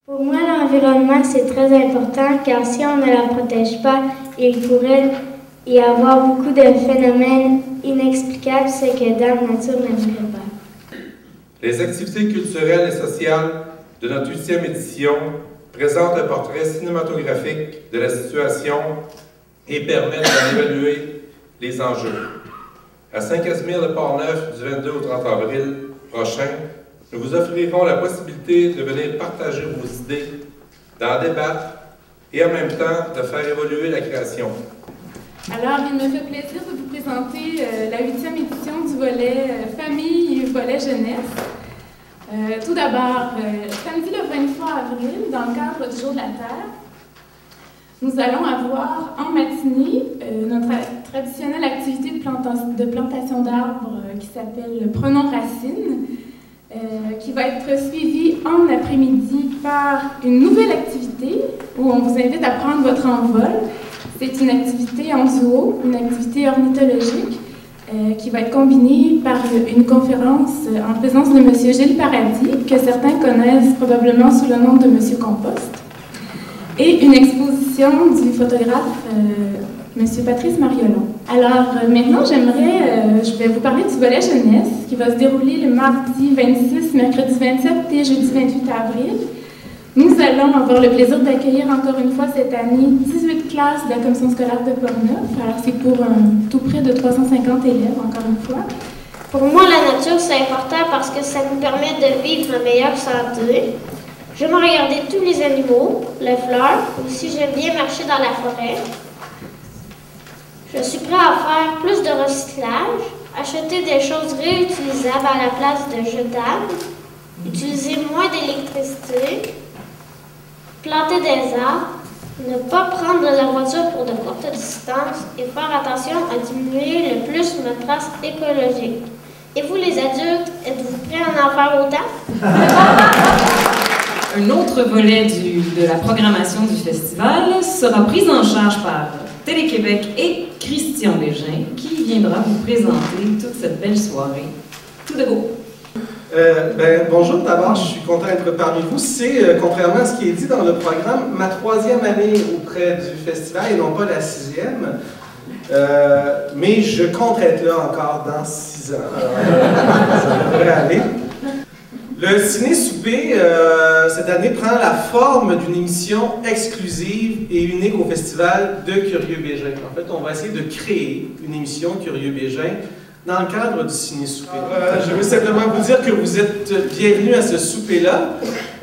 Pour moi, l'environnement, c'est très important car si on ne la protège pas, il pourrait y avoir beaucoup de phénomènes inexplicables, ce que Dame Nature n'aimerait pas. Les activités culturelles et sociales de notre 8e édition présentent un portrait cinématographique de la situation et permettent d'en évaluer les enjeux. À Saint-Casimir-de-Port-Neuf, du 22 au 30 avril prochain, nous vous offrirons la possibilité de venir partager vos idées, d'en débattre et en même temps de faire évoluer la création. Alors, il me fait plaisir de vous présenter la 8e édition du volet famille et volet jeunesse. Tout d'abord, samedi le 23 avril, dans le cadre du Jour de la Terre, nous allons avoir en matinée notre traditionnelle activité de plantation d'arbres qui s'appelle Prenons Racines, qui va être suivie en après-midi par une nouvelle activité où on vous invite à prendre votre envol. C'est une activité en duo, une activité ornithologique qui va être combinée par une conférence en présence de M. Gilles Paradis, que certains connaissent probablement sous le nom de M. Compost, et une exposition du photographe M. Patrice Mariolon. Alors maintenant, je vais vous parler du volet jeunesse qui va se dérouler le mardi 26, mercredi 27 et jeudi 28 avril. Nous allons avoir le plaisir d'accueillir encore une fois cette année 18 classes de la commission scolaire de Portneuf. Alors c'est pour tout près de 350 élèves, encore une fois. Pour moi, la nature, c'est important parce que ça nous permet de vivre en meilleure santé. J'aime regarder tous les animaux, les fleurs. Aussi, j'aime bien marcher dans la forêt. Je suis prêt à faire plus de recyclage, acheter des choses réutilisables à la place de jetables, utiliser moins d'électricité, planter des arbres, ne pas prendre de la voiture pour de courtes distances et faire attention à diminuer le plus notre trace écologique. Et vous, les adultes, êtes-vous prêts à en faire autant? Un autre volet de la programmation du festival sera pris en charge par Télé-Québec et Christian Bégin, qui viendra vous présenter toute cette belle soirée. Tout de go! Bonjour, d'abord, je suis content d'être parmi vous. C'est, contrairement à ce qui est dit dans le programme, ma 3e année auprès du festival et non pas la 6e. Mais je compte être là encore dans 6 ans. Ça devrait aller. Le ciné-souper, cette année, prend la forme d'une émission exclusive et unique au Festival de Curieux Bégin. En fait, on va essayer de créer une émission Curieux Bégin dans le cadre du ciné-souper. Je veux simplement vous dire que vous êtes bienvenus à ce souper-là.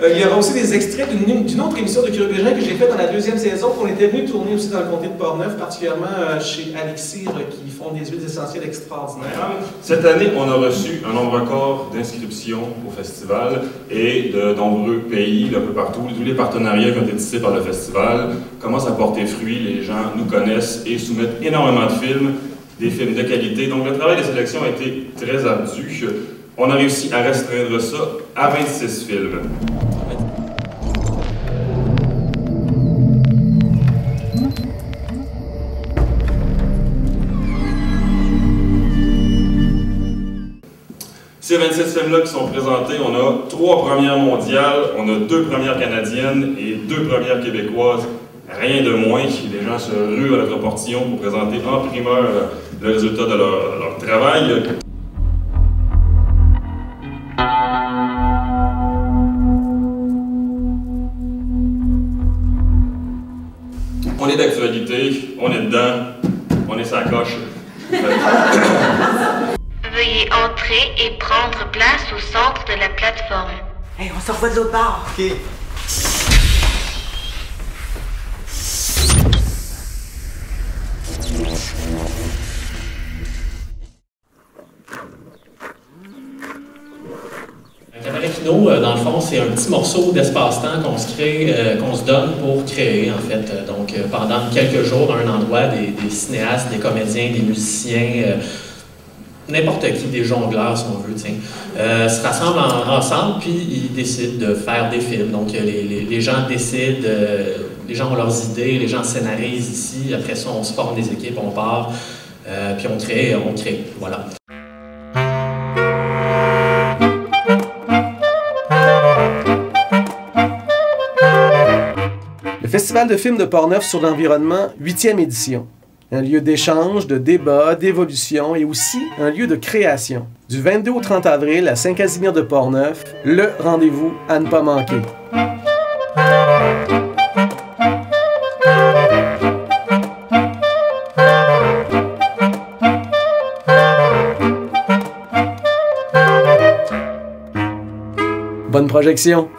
Il y aura aussi des extraits d'une autre émission de Curieux Bégin que j'ai faite dans la 2e saison, qu'on était venu tourner aussi dans le comté de Portneuf, particulièrement chez Alixir, qui font des huiles essentielles extraordinaires. Cette année, on a reçu un nombre record d'inscriptions au festival et de nombreux pays, un peu partout. Tous les partenariats qui ont été tissés par le festival commencent à porter fruit. Les gens nous connaissent et soumettent énormément de films, des films de qualité. Donc le travail de sélection a été très ardu. On a réussi à restreindre ça à 26 films. Ces 26 films-là qui sont présentés, on a 3 premières mondiales, on a 2 premières canadiennes et 2 premières québécoises. Rien de moins. Les gens se ruent à notre portillon pour présenter en primeur le résultat de leur travail. On est d'actualité, on est dedans, on est sa coche. Veuillez entrer et prendre place au centre de la plateforme. Hey, on se revoit de l'autre part. OK. Dans le fond, c'est un petit morceau d'espace-temps qu'on se crée, qu'on se donne pour créer, en fait. Donc, pendant quelques jours, à un endroit, des cinéastes, des comédiens, des musiciens, n'importe qui, des jongleurs, si on veut, se rassemblent ensemble, puis ils décident de faire des films. Donc, les gens décident, les gens ont leurs idées, les gens scénarisent ici. Après ça, on se forme des équipes, on part, puis on crée, voilà. Festival de films de Portneuf sur l'environnement, 8e édition. Un lieu d'échange, de débat, d'évolution et aussi un lieu de création. Du 22 au 30 avril à Saint-Casimir de Portneuf, le rendez-vous à ne pas manquer. Bonne projection!